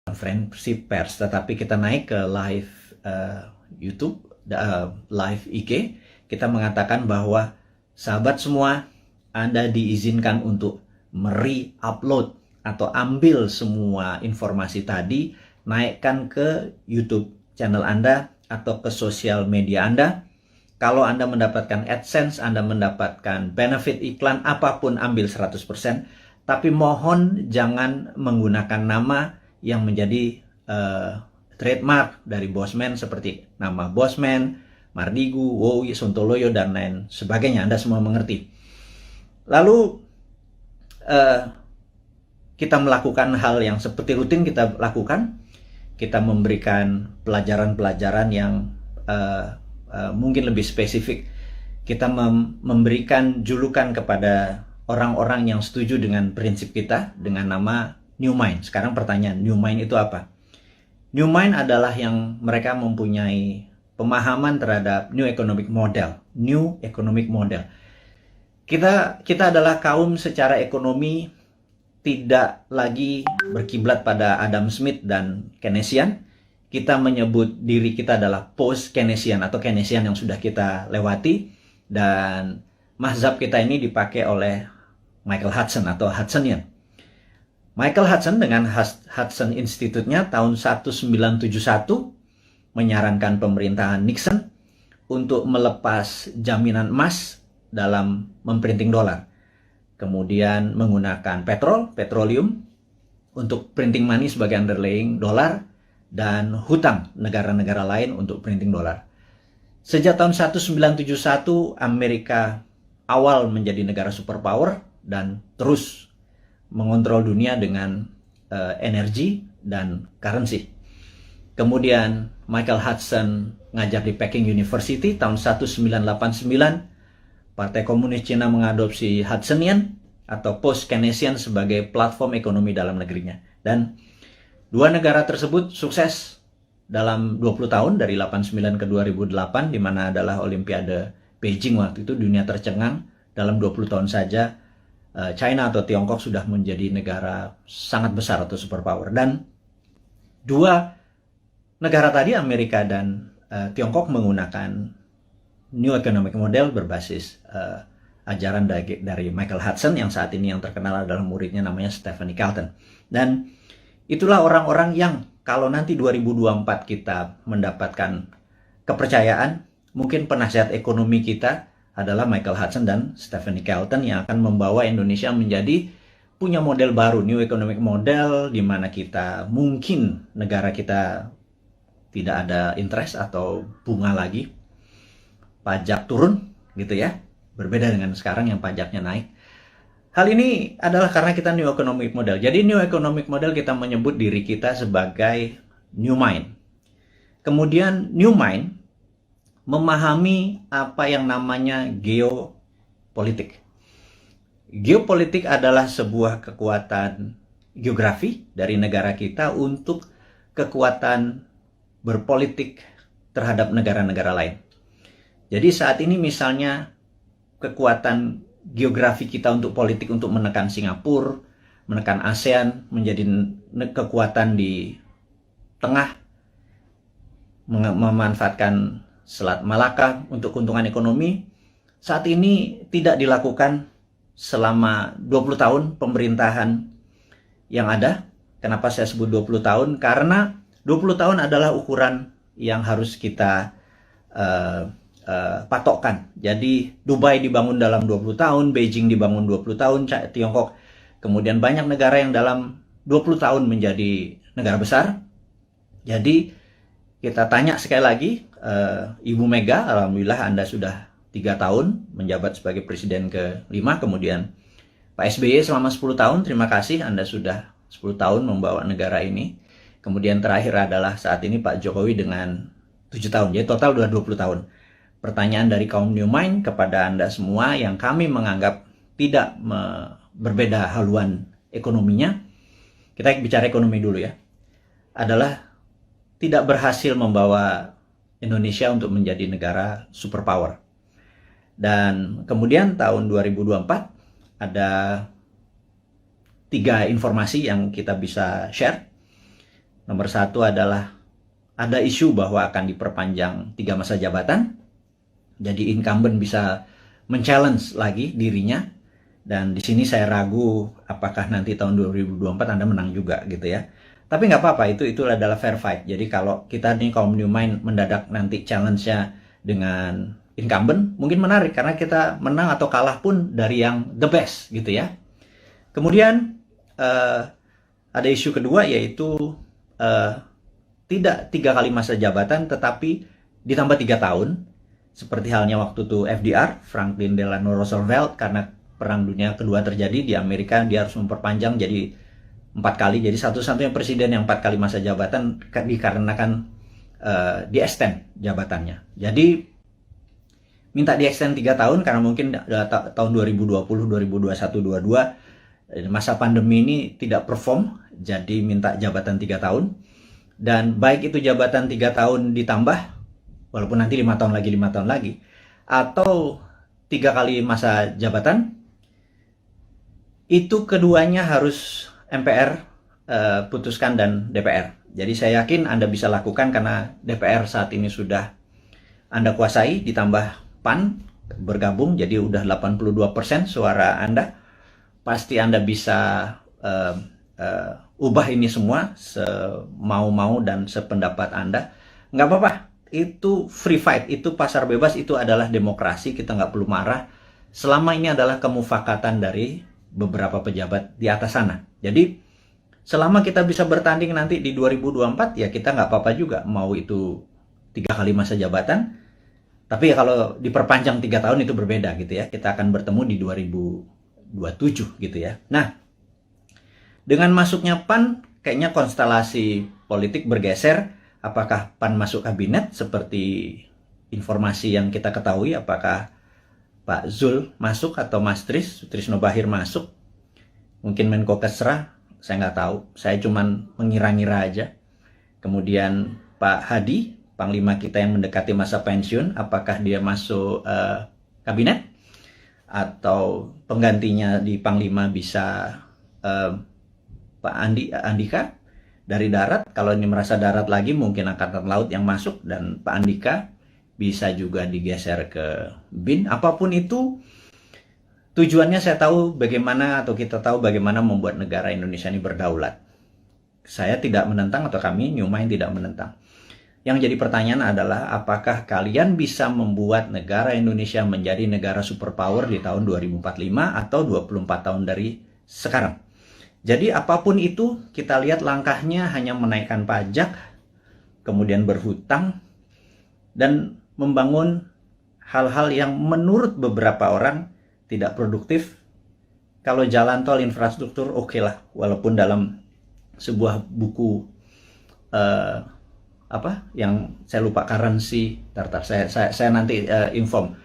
konferensi pers, tetapi kita naik ke live YouTube, live IG, kita mengatakan bahwa sahabat semua, Anda diizinkan untuk upload atau ambil semua informasi tadi, naikkan ke YouTube channel Anda atau ke sosial media Anda. Kalau Anda mendapatkan AdSense, Anda mendapatkan benefit iklan, apapun ambil 100%. Tapi mohon jangan menggunakan nama yang menjadi trademark dari Bosman seperti nama Bosman, Mardigu, Wowi, Sontoloyo, dan lain sebagainya. Anda semua mengerti. Lalu kita melakukan hal yang seperti rutin kita lakukan. Kita memberikan pelajaran-pelajaran yang mungkin lebih spesifik. Kita memberikan julukan kepada orang-orang yang setuju dengan prinsip kita dengan nama New Mind. Sekarang pertanyaan, New Mind itu apa? New Mind adalah yang mereka mempunyai pemahaman terhadap New Economic Model. New Economic Model. Kita adalah kaum secara ekonomi tidak lagi berkiblat pada Adam Smith dan Keynesian. Kita menyebut diri kita adalah post-Keynesian atau Keynesian yang sudah kita lewati. Dan mazhab kita ini dipakai oleh Michael Hudson atau Hudsonian. Michael Hudson dengan Hudson Institute-nya tahun 1971 menyarankan pemerintahan Nixon untuk melepas jaminan emas dalam memprinting dolar. Kemudian menggunakan petroleum untuk printing money sebagai underlying dolar dan hutang negara-negara lain untuk printing dolar. Sejak tahun 1971 Amerika awal menjadi negara superpower dan terus mengontrol dunia dengan energi dan currency. Kemudian Michael Hudson ngajar di Peking University tahun 1989. Partai Komunis Cina mengadopsi Hudsonian atau post-Keynesian sebagai platform ekonomi dalam negerinya. Dan dua negara tersebut sukses dalam 20 tahun dari 89 ke 2008, di mana adalah Olimpiade Beijing waktu itu. Dunia tercengang dalam 20 tahun saja. China atau Tiongkok sudah menjadi negara sangat besar atau superpower. Dan dua negara tadi, Amerika dan Tiongkok, menggunakan New Economic Model berbasis ajaran dari Michael Hudson yang saat ini yang terkenal adalah muridnya namanya Stephanie Kelton. Dan itulah orang-orang yang kalau nanti 2024 kita mendapatkan kepercayaan, mungkin penasihat ekonomi kita adalah Michael Hudson dan Stephanie Kelton yang akan membawa Indonesia menjadi punya model baru, New Economic Model, di mana kita mungkin negara kita tidak ada interest atau bunga lagi, pajak turun gitu ya, berbeda dengan sekarang yang pajaknya naik. Hal ini adalah karena kita New Economic Model. Jadi New Economic Model kita menyebut diri kita sebagai New Mind. Kemudian New Mind memahami apa yang namanya geopolitik. Geopolitik adalah sebuah kekuatan geografi dari negara kita untuk kekuatan berpolitik terhadap negara-negara lain. Jadi saat ini misalnya kekuatan geografi kita untuk politik untuk menekan Singapura, menekan ASEAN, menjadi kekuatan di tengah, memanfaatkan Selat Malaka untuk keuntungan ekonomi, saat ini tidak dilakukan selama 20 tahun pemerintahan yang ada. Kenapa saya sebut 20 tahun? Karena 20 tahun adalah ukuran yang harus kita patokkan. Jadi Dubai dibangun dalam 20 tahun, Beijing dibangun 20 tahun, Tiongkok, kemudian banyak negara yang dalam 20 tahun menjadi negara besar. Jadi kita tanya sekali lagi, Ibu Mega, alhamdulillah Anda sudah 3 tahun menjabat sebagai presiden ke-5, kemudian Pak SBY selama 10 tahun, terima kasih Anda sudah 10 tahun membawa negara ini. Kemudian terakhir adalah saat ini Pak Jokowi dengan 7 tahun, jadi total sudah 20 tahun. Pertanyaan dari kaum New Mind kepada Anda semua yang kami menganggap tidak berbeda haluan ekonominya, kita bicara ekonomi dulu ya, adalah tidak berhasil membawa Indonesia untuk menjadi negara superpower. Dan kemudian tahun 2024 ada 3 informasi yang kita bisa share. Nomor satu adalah ada isu bahwa akan diperpanjang 3 masa jabatan. Jadi incumbent bisa men-challenge lagi dirinya. Dan di sini saya ragu apakah nanti tahun 2024 Anda menang juga gitu ya. Tapi nggak apa-apa, itu adalah fair fight. Jadi kalau kita nih kaum New Mind mendadak nanti challenge-nya dengan incumbent, mungkin menarik karena kita menang atau kalah pun dari yang the best gitu ya. Kemudian ada isu kedua yaitu tidak 3 kali masa jabatan tetapi ditambah 3 tahun. Seperti halnya waktu itu FDR, Franklin Delano Roosevelt, karena Perang Dunia Kedua terjadi di Amerika, dia harus memperpanjang jadi 4 kali. Jadi satu-satunya presiden yang 4 kali masa jabatan dikarenakan di-extend jabatannya. Jadi minta di-extend 3 tahun karena mungkin tahun 2020, 2021, 2022 masa pandemi ini tidak perform, jadi minta jabatan 3 tahun. Dan baik itu jabatan 3 tahun ditambah, walaupun nanti 5 tahun lagi, 5 tahun lagi, atau 3 kali masa jabatan, itu keduanya harus MPR putuskan dan DPR. Jadi saya yakin Anda bisa lakukan karena DPR saat ini sudah Anda kuasai, ditambah PAN bergabung, jadi udah 82% suara Anda. Pasti Anda bisa ubah ini semua semau-mau dan sependapat Anda. Nggak apa-apa, itu free fight, itu pasar bebas, itu adalah demokrasi, kita nggak perlu marah. Selama ini adalah kemufakatan dari beberapa pejabat di atas sana. Jadi, selama kita bisa bertanding nanti di 2024, ya kita nggak apa-apa juga. Mau itu 3 kali masa jabatan, tapi ya kalau diperpanjang 3 tahun itu berbeda gitu ya. Kita akan bertemu di 2027 gitu ya. Nah, dengan masuknya PAN, kayaknya konstelasi politik bergeser. Apakah PAN masuk kabinet seperti informasi yang kita ketahui? Apakah Pak Zul masuk atau Mas Sutrisno Bahir masuk? Mungkin Menko Kesra, saya nggak tahu. Saya cuman mengira-ngira aja. Kemudian Pak Hadi, Panglima kita yang mendekati masa pensiun, apakah dia masuk kabinet? Atau penggantinya di Panglima bisa Pak Andika dari darat. Kalau ini merasa darat lagi mungkin Angkatan Laut yang masuk, dan Pak Andika bisa juga digeser ke BIN. Apapun itu, tujuannya saya tahu bagaimana, atau kita tahu bagaimana membuat negara Indonesia ini berdaulat. Saya tidak menentang, atau kami New Mind tidak menentang. Yang jadi pertanyaan adalah apakah kalian bisa membuat negara Indonesia menjadi negara superpower di tahun 2045 atau 24 tahun dari sekarang. Jadi apapun itu, kita lihat langkahnya hanya menaikkan pajak, kemudian berhutang, dan membangun hal-hal yang menurut beberapa orang tidak produktif. Kalau jalan tol, infrastruktur, oke lah. Walaupun dalam sebuah buku, yang saya lupa currency, saya nanti inform.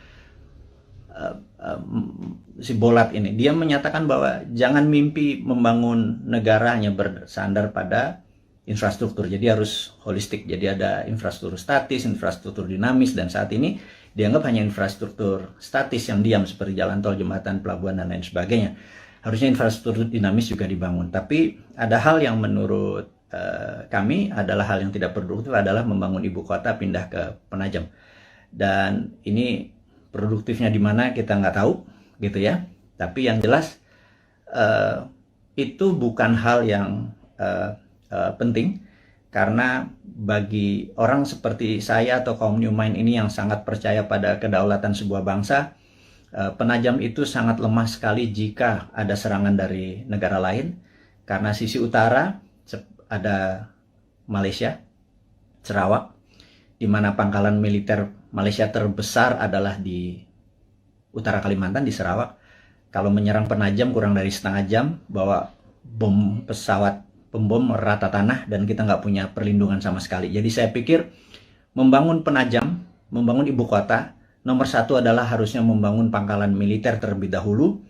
Si Bolat ini, dia menyatakan bahwa jangan mimpi membangun negara hanya bersandar pada infrastruktur, jadi harus holistik. Jadi ada infrastruktur statis, infrastruktur dinamis, dan saat ini dianggap hanya infrastruktur statis yang diam seperti jalan tol, jembatan, pelabuhan, dan lain sebagainya. Harusnya infrastruktur dinamis juga dibangun. Tapi ada hal yang menurut kami adalah hal yang tidak produktif, adalah membangun ibu kota pindah ke Penajam. Dan ini produktifnya di mana kita nggak tahu gitu ya. Tapi yang jelas itu bukan hal yang penting, karena bagi orang seperti saya atau kaum New Mind ini yang sangat percaya pada kedaulatan sebuah bangsa, Penajam itu sangat lemah sekali jika ada serangan dari negara lain. Karena sisi utara ada Malaysia, Sarawak, di mana pangkalan militer Malaysia terbesar adalah di utara Kalimantan, di Sarawak. Kalau menyerang Penajam kurang dari setengah jam, bawa bom pesawat pembom rata tanah, dan kita nggak punya perlindungan sama sekali. Jadi saya pikir membangun Penajam, membangun ibu kota, nomor satu adalah harusnya membangun pangkalan militer terlebih dahulu.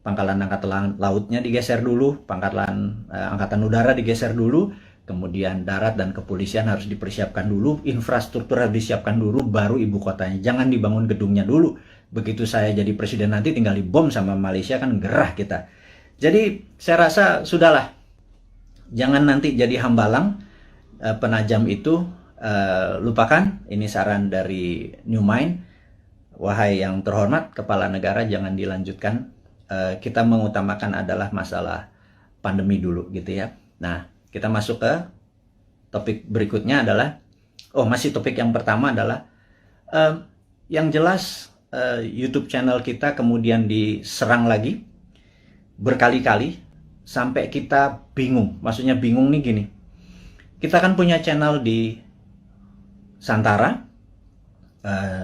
Pangkalan angkatan lautnya digeser dulu, pangkalan angkatan udara digeser dulu, kemudian darat dan kepolisian harus dipersiapkan dulu, infrastruktur harus disiapkan dulu, baru ibu kotanya. Jangan dibangun gedungnya dulu. Begitu saya jadi presiden nanti tinggal dibom sama Malaysia, kan gerah kita. Jadi saya rasa sudahlah, jangan nanti jadi hambalang penajam itu lupakan. Ini saran dari New Mind. Wahai yang terhormat, kepala negara, jangan dilanjutkan. Kita mengutamakan adalah masalah pandemi dulu gitu ya. Nah, kita masuk ke topik berikutnya adalah, masih topik yang pertama adalah, yang jelas YouTube channel kita kemudian diserang lagi berkali-kali sampai kita bingung. Maksudnya bingung nih gini. Kita kan punya channel di Santara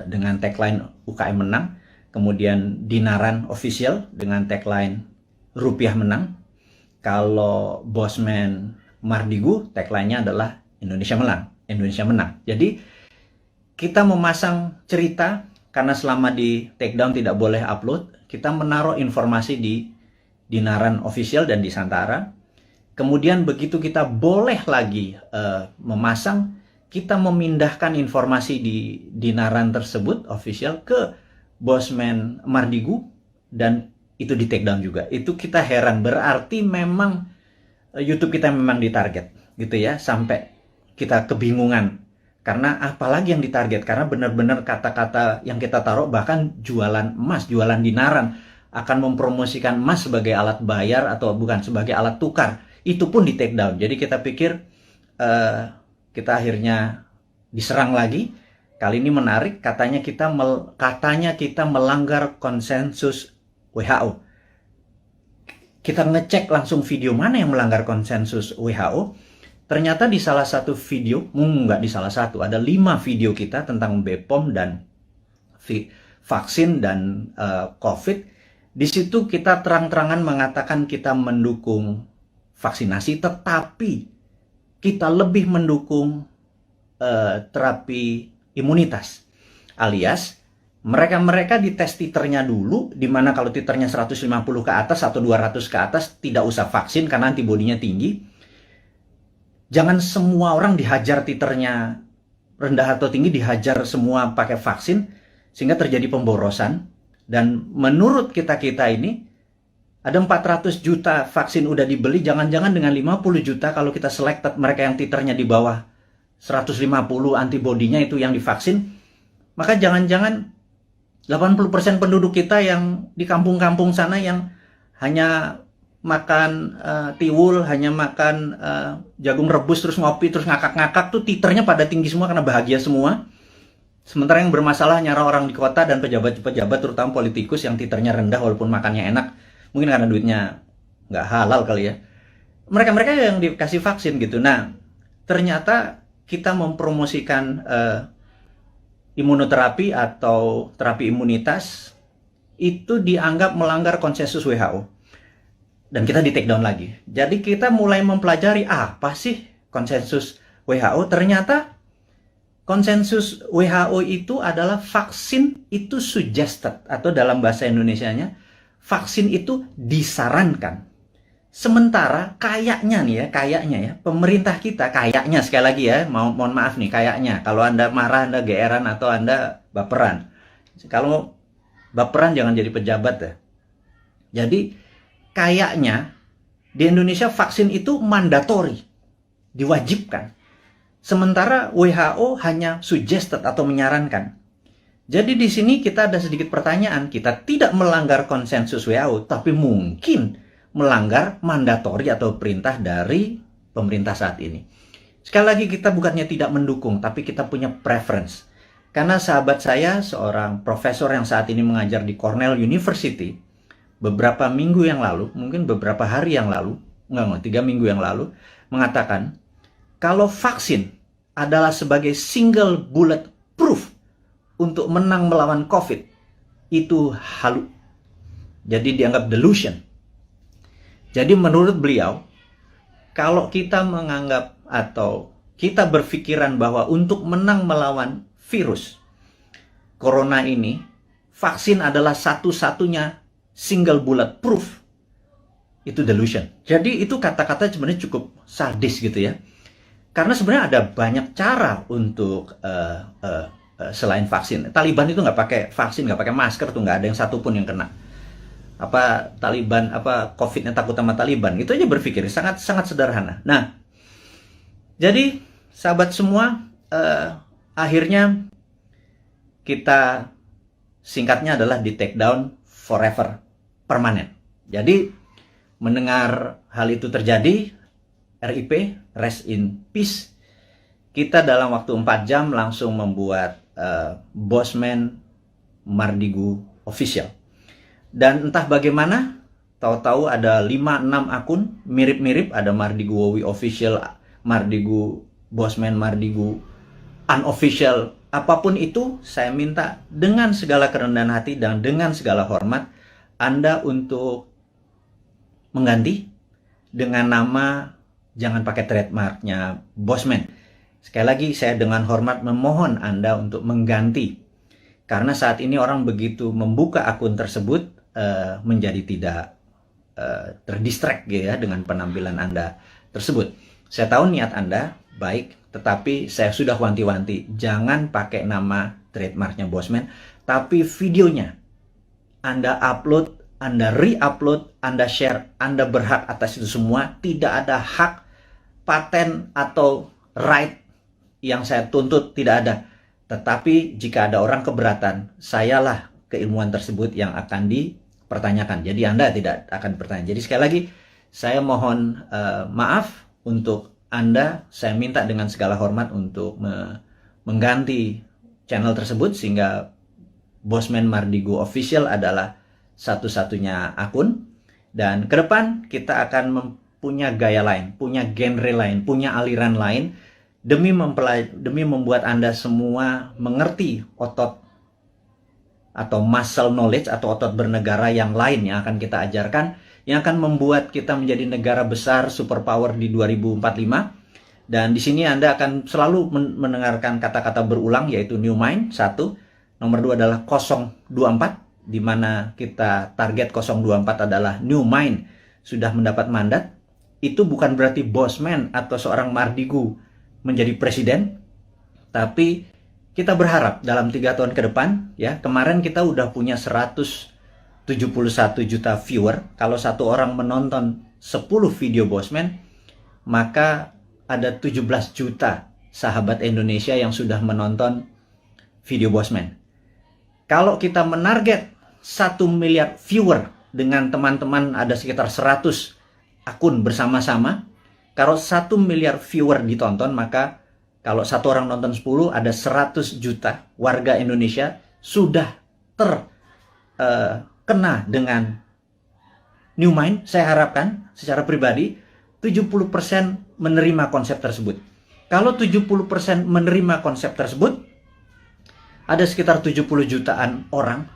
dengan tagline UKM menang, kemudian Dinaran Official dengan tagline Rupiah menang. Kalau Bosman Mardigu tagline-nya adalah Indonesia menang. Jadi kita memasang cerita, karena selama di takedown tidak boleh upload, kita menaruh informasi di Dinaran Official dan di Santara. Kemudian begitu kita boleh lagi memasang, kita memindahkan informasi di Dinaran tersebut official ke Bosman Mardigu, dan itu di take down juga. Itu kita heran, berarti memang YouTube kita memang ditarget gitu ya, sampai kita kebingungan. Karena apalagi yang ditarget, karena benar-benar kata-kata yang kita taruh, bahkan jualan emas, jualan dinaran, akan mempromosikan emas sebagai alat bayar atau bukan sebagai alat tukar, itu pun di take down. Jadi kita pikir kita akhirnya diserang lagi. Kali ini menarik, katanya kita melanggar konsensus WHO. Kita ngecek langsung video mana yang melanggar konsensus WHO. Ternyata di salah satu video, nggak di salah satu, ada 5 video kita tentang BPOM dan vaksin dan COVID. Di situ kita terang-terangan mengatakan kita mendukung vaksinasi, tetapi kita lebih mendukung terapi imunitas. Alias, mereka dites titernya dulu, di mana kalau titernya 150 ke atas atau 200 ke atas, tidak usah vaksin karena antibodinya tinggi. Jangan semua orang dihajar titernya rendah atau tinggi, dihajar semua pakai vaksin, sehingga terjadi pemborosan. Dan menurut kita-kita ini, ada 400 juta vaksin udah dibeli, jangan-jangan dengan 50 juta kalau kita selected mereka yang titernya di bawah 150 antibodinya itu yang divaksin, maka jangan-jangan 80% penduduk kita yang di kampung-kampung sana yang hanya makan tiwul, hanya makan jagung rebus, terus ngopi, terus ngakak-ngakak tuh titernya pada tinggi semua karena bahagia semua. Sementara yang bermasalah nyara orang di kota dan pejabat-pejabat, terutama politikus yang titernya rendah walaupun makannya enak, mungkin karena duitnya nggak halal kali ya. Mereka-mereka yang dikasih vaksin gitu. Nah, ternyata kita mempromosikan imunoterapi atau terapi imunitas itu dianggap melanggar konsensus WHO. Dan kita di take down lagi. Jadi kita mulai mempelajari apa sih konsensus WHO. Ternyata konsensus WHO itu adalah vaksin itu suggested, atau dalam bahasa Indonesianya, vaksin itu disarankan. Sementara kayaknya nih ya, pemerintah kita kayaknya, sekali lagi ya, mohon maaf nih, kayaknya, kalau Anda marah, Anda geeran, atau Anda baperan. Kalau baperan jangan jadi pejabat ya. Jadi kayaknya di Indonesia vaksin itu mandatori, diwajibkan. Sementara WHO hanya suggested atau menyarankan. Jadi di sini kita ada sedikit pertanyaan, kita tidak melanggar konsensus WHO, tapi mungkin melanggar mandatori atau perintah dari pemerintah saat ini. Sekali lagi, kita bukannya tidak mendukung, tapi kita punya preference. Karena sahabat saya, seorang profesor yang saat ini mengajar di Cornell University, beberapa minggu yang lalu, mungkin beberapa hari yang lalu, 3 minggu yang lalu, mengatakan, kalau vaksin adalah sebagai single bullet proof untuk menang melawan COVID, itu halu. Jadi dianggap delusion. Jadi menurut beliau, kalau kita menganggap atau kita berpikiran bahwa untuk menang melawan virus corona ini, vaksin adalah satu-satunya single bullet proof, itu delusion. Jadi itu kata-kata sebenarnya cukup sadis gitu ya. Karena sebenarnya ada banyak cara untuk selain vaksin. Taliban itu nggak pakai vaksin, nggak pakai masker tuh, nggak ada yang satupun yang kena. Taliban, COVID-nya takut sama Taliban, itu aja berpikir sangat sederhana. Nah, jadi sahabat semua, akhirnya kita singkatnya adalah di take down forever, permanen. Jadi mendengar hal itu terjadi, RIP, rest in peace, kita dalam waktu 4 jam langsung membuat Bosman Mardigu official. Dan entah bagaimana, tahu-tahu ada 5-6 akun mirip-mirip, ada Mardigu Wowi official, Mardigu Bosman Mardigu unofficial, apapun itu. Saya minta dengan segala kerendahan hati dan dengan segala hormat Anda untuk mengganti dengan nama, jangan pakai trademarknya Bosman. Sekali lagi saya dengan hormat memohon Anda untuk mengganti, karena saat ini orang begitu membuka akun tersebut menjadi tidak terdistract gitu ya dengan penampilan Anda tersebut. Saya tahu niat Anda baik, tetapi saya sudah wanti-wanti, jangan pakai nama trademarknya Bosman, tapi videonya Anda upload, Anda re-upload, Anda share, Anda berhak atas itu semua. Tidak ada hak paten atau right yang saya tuntut, tidak ada. Tetapi jika ada orang keberatan, sayalah keilmuan tersebut yang akan dipertanyakan. Jadi Anda tidak akan bertanya. Jadi sekali lagi, saya mohon maaf untuk Anda. Saya minta dengan segala hormat untuk mengganti channel tersebut, sehingga Bosman Mardigu Official adalah satu-satunya akun. Dan ke depan kita akan punya gaya lain, punya genre lain, punya aliran lain, demi membuat Anda semua mengerti otot atau muscle knowledge atau otot bernegara yang lain yang akan kita ajarkan, yang akan membuat kita menjadi negara besar superpower di 2045. Dan di sini Anda akan selalu mendengarkan kata-kata berulang, yaitu New Mind 1, nomor 2 adalah 024, di mana kita target 024 adalah New Mind sudah mendapat mandat. Itu bukan berarti Bosman atau seorang Mardigu menjadi presiden, tapi kita berharap dalam 3 tahun ke depan, ya, kemarin kita udah punya 171 juta viewer. Kalau satu orang menonton 10 video Bosman, maka ada 17 juta sahabat Indonesia yang sudah menonton video Bosman. Kalau kita menarget 1 miliar viewer dengan teman-teman, ada sekitar 100 akun bersama-sama. Kalau 1 miliar viewer ditonton, maka kalau satu orang nonton 10, ada 100 juta warga Indonesia sudah terkena dengan New Mind. Saya harapkan secara pribadi 70% menerima konsep tersebut. Kalau 70% menerima konsep tersebut, ada sekitar 70 jutaan orang.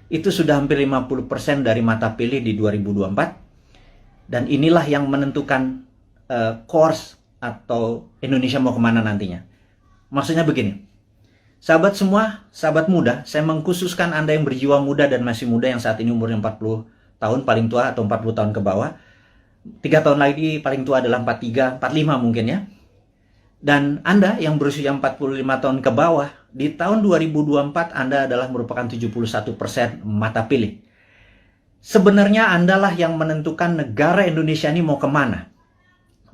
Itu sudah hampir 50% dari mata pilih di 2024. Dan inilah yang menentukan course atau Indonesia mau kemana nantinya. Maksudnya begini, sahabat semua, sahabat muda, saya mengkhususkan Anda yang berjiwa muda dan masih muda, yang saat ini umurnya 40 tahun paling tua atau 40 tahun ke bawah. 3 tahun lagi paling tua adalah 43, 45 mungkin ya. Dan Anda yang berusia 45 tahun ke bawah, di tahun 2024 Anda adalah merupakan 71% mata pilih. Sebenarnya Anda lah yang menentukan negara Indonesia ini mau kemana.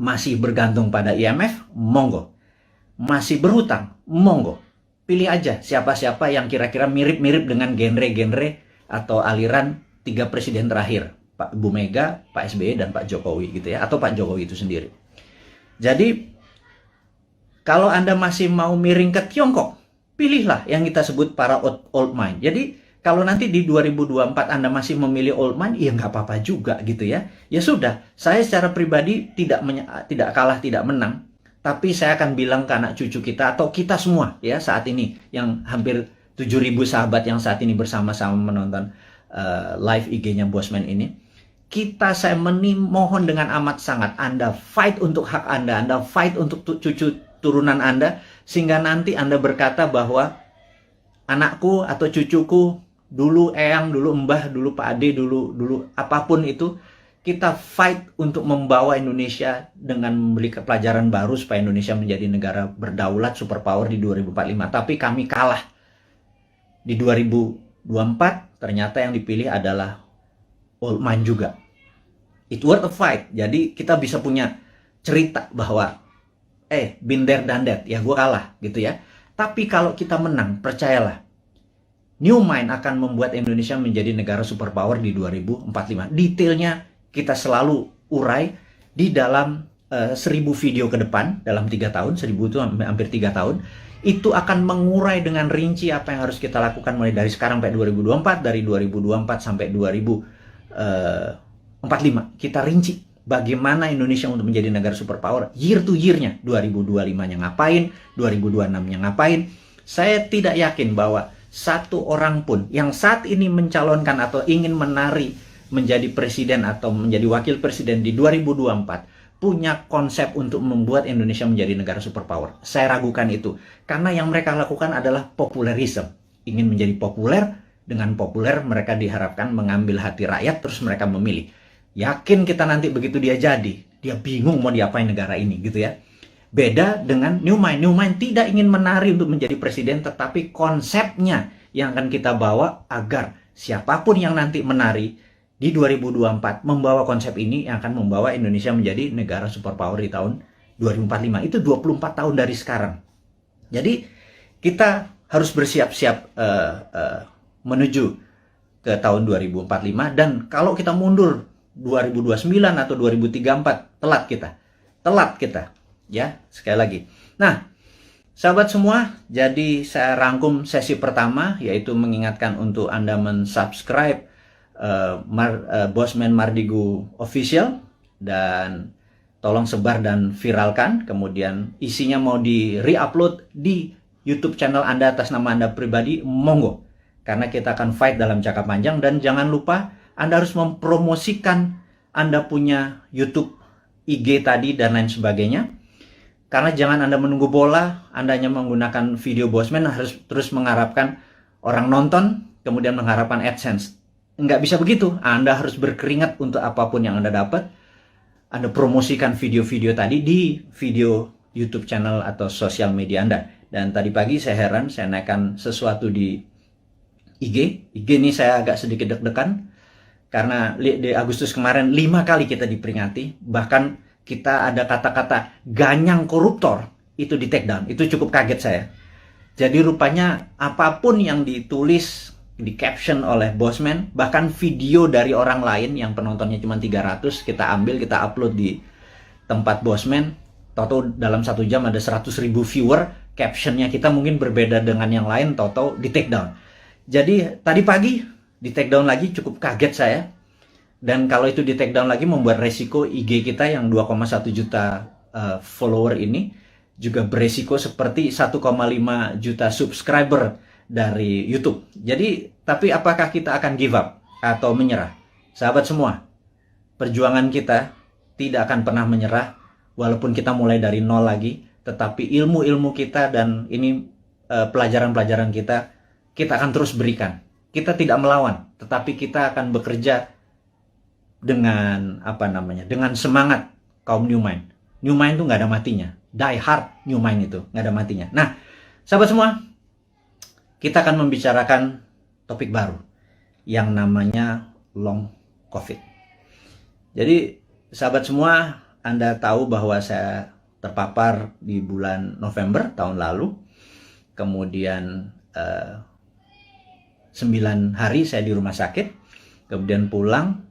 Masih bergantung pada IMF? Monggo. Masih berhutang? Monggo. Pilih aja siapa-siapa yang kira-kira mirip-mirip dengan genre-genre atau aliran 3 presiden terakhir. Pak Bu Mega, Pak SBY, dan Pak Jokowi gitu ya. Atau Pak Jokowi itu sendiri. Jadi, kalau Anda masih mau miring ke Tiongkok, pilihlah yang kita sebut para old mind. Jadi, kalau nanti di 2024 Anda masih memilih old mind, ya nggak apa-apa juga gitu ya. Ya sudah, saya secara pribadi tidak kalah, tidak menang. Tapi saya akan bilang ke anak cucu kita atau kita semua ya saat ini, yang hampir 7.000 sahabat yang saat ini bersama-sama menonton live IG-nya Bosman ini. Saya mohon dengan amat sangat, Anda fight untuk hak Anda, Anda fight untuk cucu turunan Anda, sehingga nanti Anda berkata bahwa anakku atau cucuku, dulu eyang, dulu mbah, dulu Pak Ade, dulu apapun itu, kita fight untuk membawa Indonesia dengan memberi pelajaran baru supaya Indonesia menjadi negara berdaulat, superpower di 2045. Tapi kami kalah. Di 2024 ternyata yang dipilih adalah old mind juga. It worth a fight. Jadi kita bisa punya cerita bahwa been there done that, ya gue kalah gitu ya. Tapi kalau kita menang, percayalah, New Mind akan membuat Indonesia menjadi negara superpower di 2045. Detailnya kita selalu urai di dalam 1000 video ke depan dalam 3 tahun, 1000 itu hampir 3 tahun. Itu akan mengurai dengan rinci apa yang harus kita lakukan mulai dari sekarang sampai 2024, dari 2024 sampai 2045. Kita rinci bagaimana Indonesia untuk menjadi negara superpower year to year-nya. 2025-nya ngapain, 2026-nya ngapain. Saya tidak yakin bahwa satu orang pun yang saat ini mencalonkan atau ingin menari menjadi presiden atau menjadi wakil presiden di 2024 punya konsep untuk membuat Indonesia menjadi negara superpower. Saya ragukan itu. Karena yang mereka lakukan adalah populerisme. Ingin menjadi populer, dengan populer mereka diharapkan mengambil hati rakyat, terus mereka memilih. Yakin kita nanti begitu dia jadi, dia bingung mau diapain negara ini gitu ya. Beda dengan New Mind. New Mind tidak ingin menari untuk menjadi presiden, tetapi konsepnya yang akan kita bawa agar siapapun yang nanti menari di 2024 membawa konsep ini yang akan membawa Indonesia menjadi negara superpower di tahun 2045. Itu 24 tahun dari sekarang. Jadi kita harus bersiap-siap menuju ke tahun 2045, dan kalau kita mundur 2029 atau 2034 telat kita ya, sekali lagi. Nah, sahabat semua, jadi saya rangkum sesi pertama, yaitu mengingatkan untuk Anda mensubscribe Bosman Mardigu Official, dan tolong sebar dan viralkan. Kemudian isinya mau di re-upload di YouTube channel Anda atas nama Anda pribadi, monggo. Karena kita akan fight dalam jangka panjang. Dan jangan lupa Anda harus mempromosikan Anda punya YouTube, IG tadi dan lain sebagainya. Karena jangan Anda menunggu bola, Anda hanya menggunakan video Bosman harus terus mengharapkan orang nonton, kemudian mengharapkan AdSense. Nggak bisa begitu. Anda harus berkeringat untuk apapun yang Anda dapat. Anda promosikan video-video tadi di video YouTube channel atau sosial media Anda. Dan tadi pagi saya heran, saya naikkan sesuatu di IG. IG ini saya agak sedikit deg-degan. Karena di Agustus kemarin 5 kali kita diperingati. Bahkan kita ada kata-kata ganyang koruptor, itu di take down. Itu cukup kaget saya. Jadi rupanya apapun yang ditulis, di caption oleh Bosman, bahkan video dari orang lain yang penontonnya cuma 300, kita ambil, kita upload di tempat Bosman, toto dalam 1 jam ada 100.000 viewer, captionnya kita mungkin berbeda dengan yang lain, toto di take down. Jadi tadi pagi di take down lagi, cukup kaget saya. Dan kalau itu di take down lagi membuat resiko IG kita yang 2,1 juta follower ini juga beresiko seperti 1,5 juta subscriber dari YouTube. Jadi, tapi apakah kita akan give up atau menyerah? Sahabat semua, perjuangan kita tidak akan pernah menyerah walaupun kita mulai dari nol lagi, tetapi ilmu-ilmu kita dan ini pelajaran-pelajaran kita akan terus berikan. Kita tidak melawan, tetapi kita akan bekerja dengan dengan semangat kaum New Mind. New Mind itu nggak ada matinya. Die hard New Mind itu nggak ada matinya. Nah, sahabat semua, kita akan membicarakan topik baru yang namanya long COVID. Jadi sahabat semua, Anda tahu bahwa saya terpapar di bulan November tahun lalu. Kemudian 9 hari saya di rumah sakit. Kemudian pulang.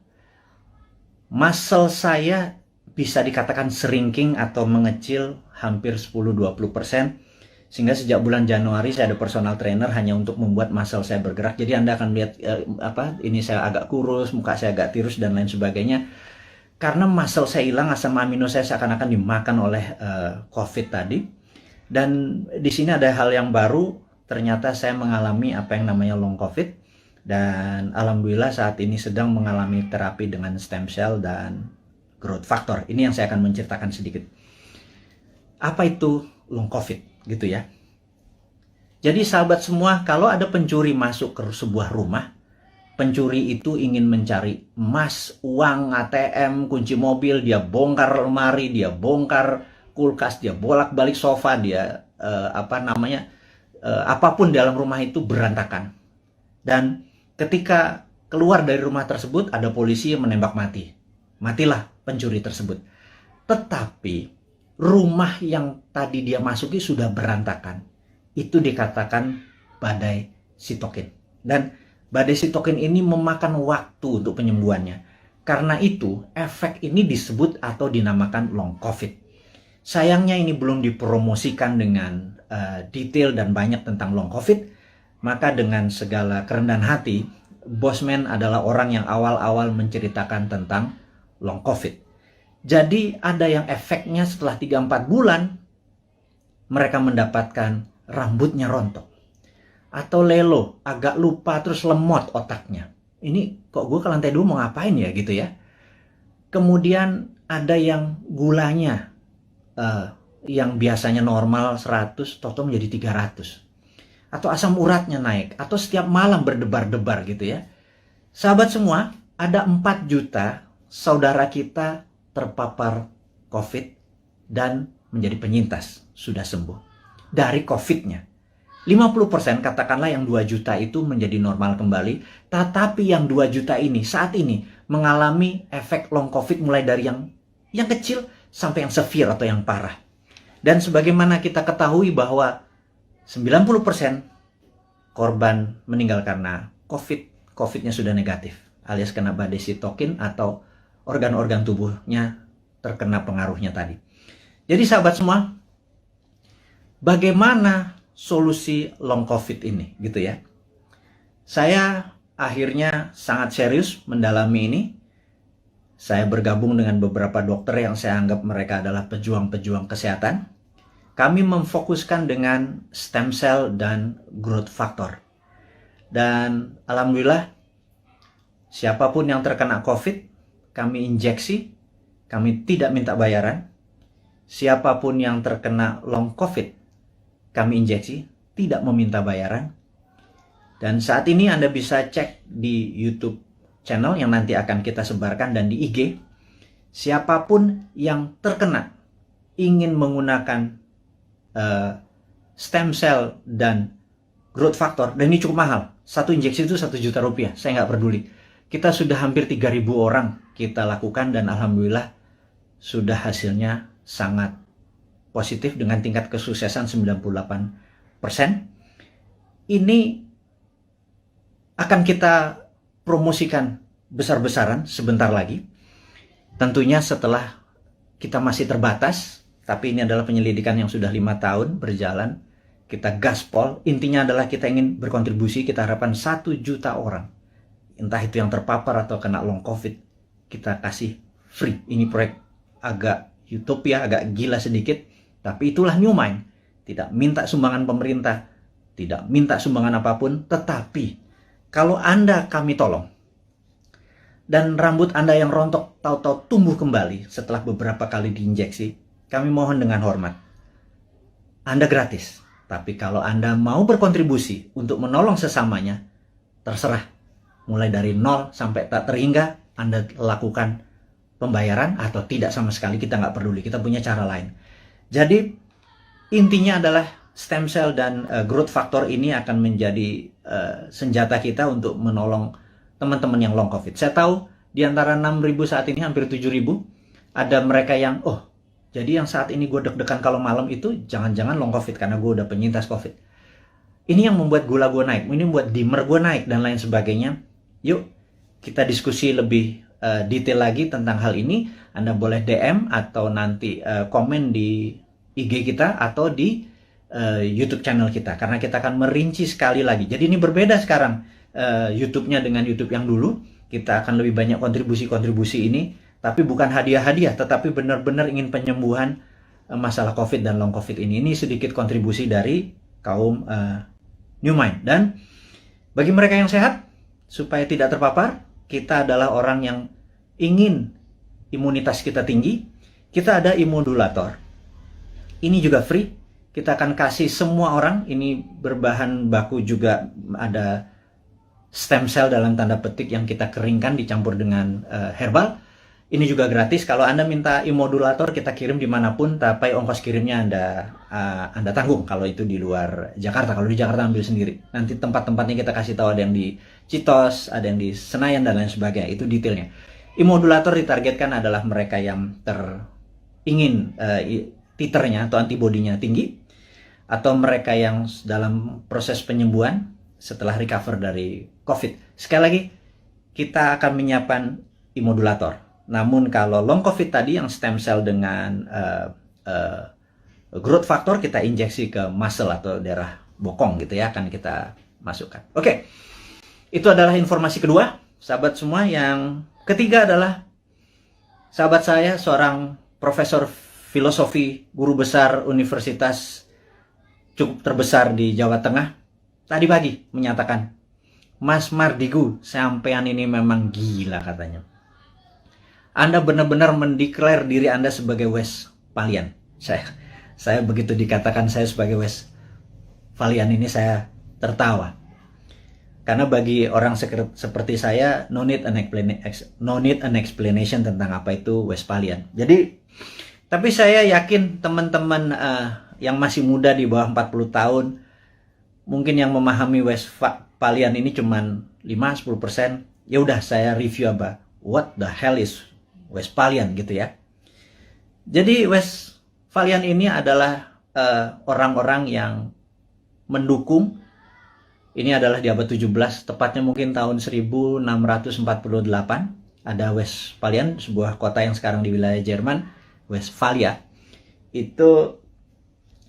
Muscle saya bisa dikatakan shrinking atau mengecil hampir 10-20%. Sehingga sejak bulan Januari saya ada personal trainer hanya untuk membuat muscle saya bergerak. Jadi Anda akan lihat ini saya agak kurus, muka saya agak tirus dan lain sebagainya. Karena muscle saya hilang, asam amino saya seakan-akan dimakan oleh COVID tadi. Dan di sini ada hal yang baru, ternyata saya mengalami apa yang namanya long COVID. Dan alhamdulillah saat ini sedang mengalami terapi dengan stem cell dan growth factor. Ini yang saya akan menceritakan sedikit. Apa itu long COVID? Gitu ya. Jadi sahabat semua, kalau ada pencuri masuk ke sebuah rumah, pencuri itu ingin mencari emas, uang, ATM, kunci mobil, dia bongkar lemari, dia bongkar kulkas, dia bolak-balik sofa, dia apapun dalam rumah itu berantakan. Dan ketika keluar dari rumah tersebut, ada polisi yang menembak mati. Matilah pencuri tersebut. Tetapi rumah yang tadi dia masuki sudah berantakan. Itu dikatakan badai sitokin. Dan badai sitokin ini memakan waktu untuk penyembuhannya. Karena itu, efek ini disebut atau dinamakan long COVID. Sayangnya ini belum dipromosikan dengan detail dan banyak tentang long COVID. Maka dengan segala kerendahan hati, Bosman adalah orang yang awal-awal menceritakan tentang long COVID. Jadi ada yang efeknya setelah 3-4 bulan, mereka mendapatkan rambutnya rontok. Atau lelo, agak lupa terus lemot otaknya. Ini kok gue ke lantai 2 mau ngapain ya gitu ya. Kemudian ada yang gulanya, yang biasanya normal 100, toto menjadi 300. Atau asam uratnya naik, atau setiap malam berdebar-debar gitu ya. Sahabat semua, ada 4 juta saudara kita terpapar COVID dan menjadi penyintas, sudah sembuh dari COVID-nya. 50% katakanlah yang 2 juta itu menjadi normal kembali, tetapi yang 2 juta ini saat ini mengalami efek long COVID mulai dari yang kecil sampai yang severe atau yang parah. Dan sebagaimana kita ketahui bahwa 90% korban meninggal karena COVID-nya sudah negatif, alias kena badai sitokin atau organ-organ tubuhnya terkena pengaruhnya tadi. Jadi sahabat semua, bagaimana solusi long COVID ini gitu ya? Saya akhirnya sangat serius mendalami ini. Saya bergabung dengan beberapa dokter yang saya anggap mereka adalah pejuang-pejuang kesehatan. Kami memfokuskan dengan stem cell dan growth factor. Dan alhamdulillah, siapapun yang terkena COVID, kami injeksi, kami tidak minta bayaran. Siapapun yang terkena long COVID, kami injeksi, tidak meminta bayaran. Dan saat ini Anda bisa cek di YouTube channel yang nanti akan kita sebarkan dan di IG. Siapapun yang terkena ingin menggunakan stem cell dan growth factor, dan ini cukup mahal. Satu injeksi itu 1 juta rupiah, saya nggak peduli. Kita sudah hampir 3.000 orang kita lakukan dan alhamdulillah sudah hasilnya sangat positif dengan tingkat kesuksesan 98%. Ini akan kita promosikan besar-besaran sebentar lagi. Tentunya setelah kita masih terbatas, tapi ini adalah penyelidikan yang sudah 5 tahun berjalan. Kita gaspol, intinya adalah kita ingin berkontribusi, kita harapkan 1 juta orang. Entah itu yang terpapar atau kena long COVID, kita kasih free. Ini proyek agak utopia, agak gila sedikit, tapi itulah New Mind. Tidak minta sumbangan pemerintah, tidak minta sumbangan apapun, tetapi kalau Anda kami tolong, dan rambut Anda yang rontok tahu-tahu tumbuh kembali setelah beberapa kali diinjeksi, kami mohon dengan hormat, Anda gratis. Tapi kalau Anda mau berkontribusi untuk menolong sesamanya, terserah. Mulai dari 0 sampai tak terhingga, Anda lakukan pembayaran atau tidak sama sekali, kita nggak peduli, kita punya cara lain. Jadi intinya adalah stem cell dan growth factor ini akan menjadi senjata kita untuk menolong teman-teman yang long COVID. Saya tahu di antara 6.000 saat ini hampir 7.000 ada mereka yang jadi yang saat ini gue deg-degan kalau malam itu jangan-jangan long COVID karena gue udah penyintas COVID. Ini yang membuat gula gue naik, ini membuat dimmer gue naik dan lain sebagainya. Yuk kita diskusi lebih detail lagi tentang hal ini. Anda boleh DM atau nanti komen di IG kita atau di YouTube channel kita, karena kita akan merinci sekali lagi. Jadi ini berbeda sekarang YouTube-nya dengan YouTube yang dulu. Kita akan lebih banyak kontribusi-kontribusi ini, tapi bukan hadiah-hadiah, tetapi benar-benar ingin penyembuhan masalah COVID dan long COVID ini. Ini sedikit kontribusi dari kaum New Mind. Dan bagi mereka yang sehat, supaya tidak terpapar, kita adalah orang yang ingin imunitas kita tinggi. Kita ada immodulator. Ini juga free. Kita akan kasih semua orang. Ini berbahan baku juga ada stem cell dalam tanda petik yang kita keringkan dicampur dengan herbal. Ini juga gratis. Kalau Anda minta immodulator, kita kirim dimanapun, tapi ongkos kirimnya Anda tanggung kalau itu di luar Jakarta. Kalau di Jakarta ambil sendiri. Nanti tempat-tempatnya kita kasih tahu, ada yang di Citos, ada yang di Senayan, dan lain sebagainya. Itu detailnya. Immodulator ditargetkan adalah mereka yang ingin titernya atau antibodinya tinggi, atau mereka yang dalam proses penyembuhan setelah recover dari COVID. Sekali lagi, kita akan menyiapkan immodulator. Namun kalau long COVID tadi yang stem cell dengan growth factor, kita injeksi ke muscle atau daerah bokong gitu ya, akan kita masukkan. Oke, itu adalah informasi kedua, sahabat semua. Yang ketiga adalah sahabat saya, seorang profesor filosofi, guru besar universitas cukup terbesar di Jawa Tengah, tadi pagi menyatakan, Mas Mardigu, sampean ini memang gila katanya. Anda benar-benar mendeklar diri Anda sebagai Westphalian. Saya begitu dikatakan saya sebagai Westphalian ini saya tertawa. Karena bagi orang seperti saya, no need an explanation tentang apa itu Westphalian. Jadi, tapi saya yakin teman-teman yang masih muda di bawah 40 tahun, mungkin yang memahami Westphalian ini cuman 5-10%. Ya udah, saya review apa, what the hell is Westphalian gitu ya. Jadi Westphalian ini adalah orang-orang yang mendukung. Ini adalah di abad 17, tepatnya mungkin tahun 1648. Ada Westphalian, sebuah kota yang sekarang di wilayah Jerman, Westphalia. Itu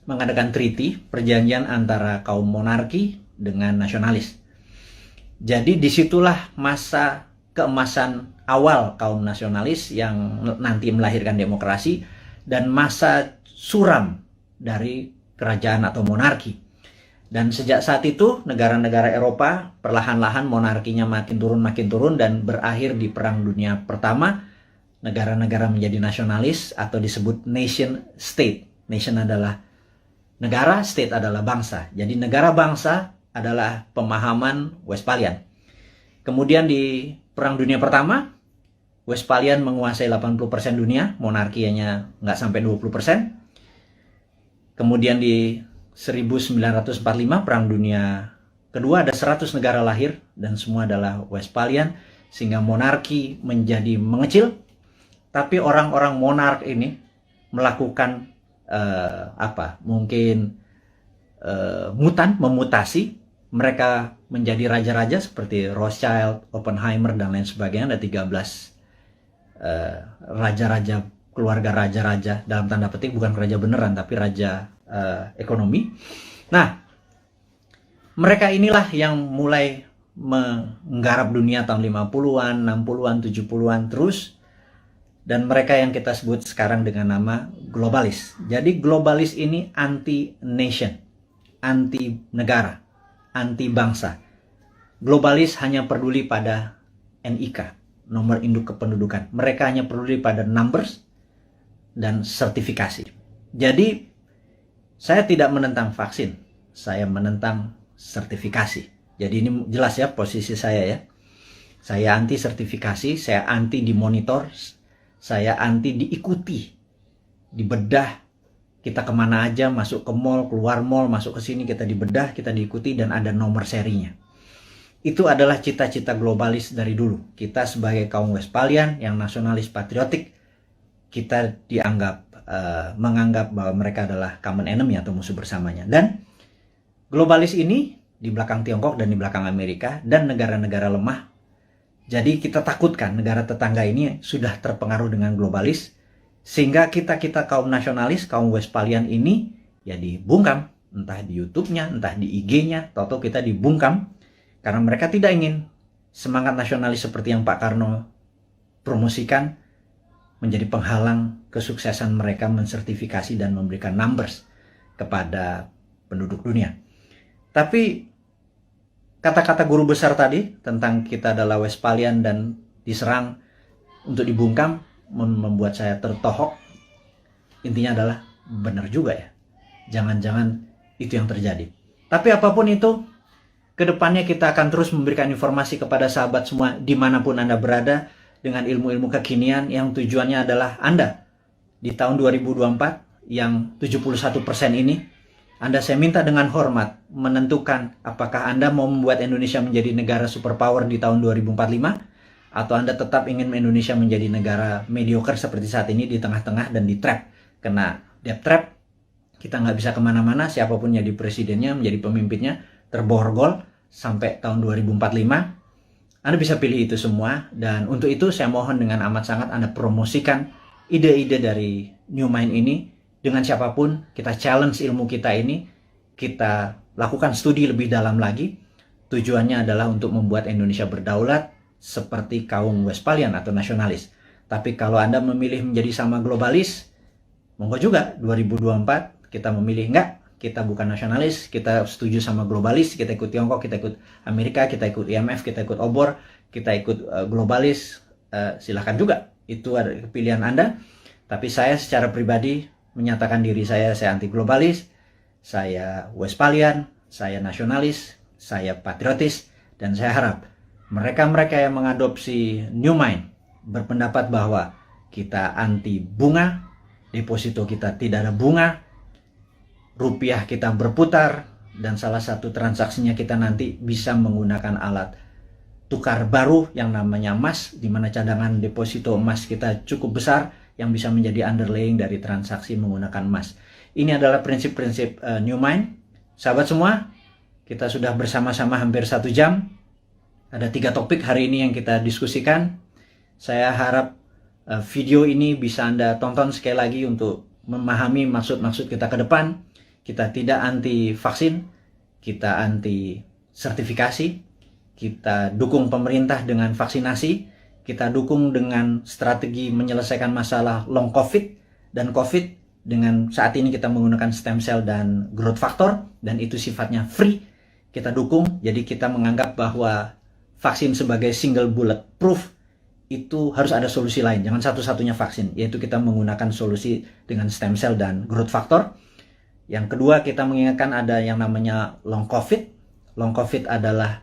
mengadakan treaty, perjanjian antara kaum monarki dengan nasionalis. Jadi disitulah masa keemasan awal kaum nasionalis yang nanti melahirkan demokrasi, dan masa suram dari kerajaan atau monarki. Dan sejak saat itu negara-negara Eropa perlahan-lahan monarkinya makin turun dan berakhir di Perang Dunia Pertama. Negara-negara menjadi nasionalis atau disebut nation state. Nation adalah negara, state adalah bangsa. Jadi negara bangsa adalah pemahaman Westphalian. Kemudian di Perang Dunia Pertama, Westphalian menguasai 80% dunia, monarkinya nggak sampai 20%. Kemudian di 1945 Perang Dunia Kedua ada 100 negara lahir dan semua adalah Westphalian, sehingga monarki menjadi mengecil. Tapi orang-orang monark ini melakukan memutasi. Mereka menjadi raja-raja seperti Rothschild, Oppenheimer dan lain sebagainya. Ada 13 raja-raja, keluarga raja-raja dalam tanda petik, bukan raja beneran tapi raja ekonomi. Nah, mereka inilah yang mulai menggarap dunia tahun 50-an, 60-an, 70-an terus. Dan mereka yang kita sebut sekarang dengan nama globalis. Jadi globalis ini anti-nation, anti-negara, anti-bangsa. Globalis hanya peduli pada NIK, nomor induk kependudukan. Mereka hanya peduli pada numbers dan sertifikasi. Jadi saya tidak menentang vaksin, saya menentang sertifikasi. Jadi ini jelas ya posisi saya ya. Saya anti sertifikasi, saya anti dimonitor, saya anti diikuti, dibedah. Kita kemana aja, masuk ke mall, keluar mall, masuk ke sini, kita dibedah, kita diikuti dan ada nomor serinya. Itu adalah cita-cita globalis dari dulu. Kita sebagai kaum Westphalian yang nasionalis patriotik, kita menganggap bahwa mereka adalah common enemy atau musuh bersamanya. Dan globalis ini di belakang Tiongkok dan di belakang Amerika dan negara-negara lemah. Jadi kita takutkan negara tetangga ini sudah terpengaruh dengan globalis, sehingga kita kaum nasionalis, kaum Westphalian ini ya dibungkam, entah di YouTube-nya, entah di IG-nya, atau kita dibungkam karena mereka tidak ingin semangat nasionalis seperti yang Pak Karno promosikan menjadi penghalang kesuksesan mereka mensertifikasi dan memberikan numbers kepada penduduk dunia. Tapi kata-kata guru besar tadi tentang kita adalah Westphalian dan diserang untuk dibungkam membuat saya tertohok. Intinya adalah benar juga ya. Jangan-jangan itu yang terjadi. Tapi apapun itu, kedepannya kita akan terus memberikan informasi kepada sahabat semua dimanapun Anda berada dengan ilmu-ilmu kekinian yang tujuannya adalah Anda di tahun 2024 yang 71% ini, saya minta dengan hormat menentukan apakah Anda mau membuat Indonesia menjadi negara superpower di tahun 2045 atau Anda tetap ingin Indonesia menjadi negara mediocre seperti saat ini di tengah-tengah dan di trap kena debt trap. Kita nggak bisa kemana-mana, siapapun jadi presidennya, menjadi pemimpinnya, terborgol sampai tahun 2045. Anda bisa pilih itu semua, dan untuk itu saya mohon dengan amat sangat Anda promosikan ide-ide dari New Mind ini dengan siapapun. Kita challenge ilmu kita ini, kita lakukan studi lebih dalam lagi. Tujuannya adalah untuk membuat Indonesia berdaulat seperti kaum Westphalian atau nasionalis. Tapi kalau Anda memilih menjadi sama globalis, monggo juga 2024 kita memilih enggak, kita bukan nasionalis, kita setuju sama globalis, kita ikut Tiongkok, kita ikut Amerika, kita ikut IMF, kita ikut obor, kita ikut globalis, silahkan juga. Itu ada pilihan Anda. Tapi saya secara pribadi menyatakan diri saya anti globalis, saya Westphalian, saya nasionalis, saya patriotis, dan saya harap mereka-mereka yang mengadopsi New Mind berpendapat bahwa kita anti bunga, deposito kita tidak ada bunga, rupiah kita berputar, dan salah satu transaksinya kita nanti bisa menggunakan alat tukar baru yang namanya emas, di mana cadangan deposito emas kita cukup besar yang bisa menjadi underlying dari transaksi menggunakan emas. Ini adalah prinsip-prinsip New Mind. Sahabat semua, kita sudah bersama-sama hampir 1 jam. Ada 3 topik hari ini yang kita diskusikan. Saya harap video ini bisa Anda tonton sekali lagi untuk memahami maksud-maksud kita ke depan. Kita tidak anti vaksin, kita anti sertifikasi, kita dukung pemerintah dengan vaksinasi, kita dukung dengan strategi menyelesaikan masalah long COVID dan COVID dengan saat ini kita menggunakan stem cell dan growth factor, dan itu sifatnya free. Kita dukung, jadi kita menganggap bahwa vaksin sebagai single bullet proof itu harus ada solusi lain, jangan satu-satunya vaksin, yaitu kita menggunakan solusi dengan stem cell dan growth factor. Yang kedua, kita mengingatkan ada yang namanya long COVID. Long COVID adalah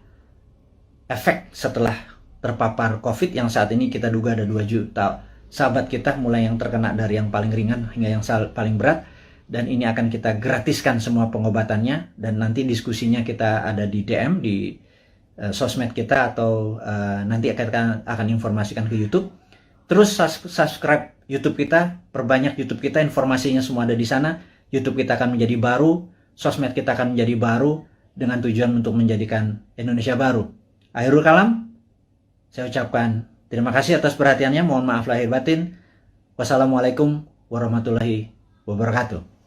efek setelah terpapar COVID yang saat ini kita duga ada 2 juta sahabat kita, mulai yang terkena dari yang paling ringan hingga yang paling berat. Dan ini akan kita gratiskan semua pengobatannya, dan nanti diskusinya kita ada di DM, di sosmed kita, atau nanti akan informasikan ke YouTube. Terus subscribe YouTube kita, perbanyak YouTube kita, informasinya semua ada di sana. YouTube kita akan menjadi baru, sosmed kita akan menjadi baru, dengan tujuan untuk menjadikan Indonesia baru. Akhirul kalam, saya ucapkan terima kasih atas perhatiannya, mohon maaf lahir batin. Wassalamualaikum warahmatullahi wabarakatuh.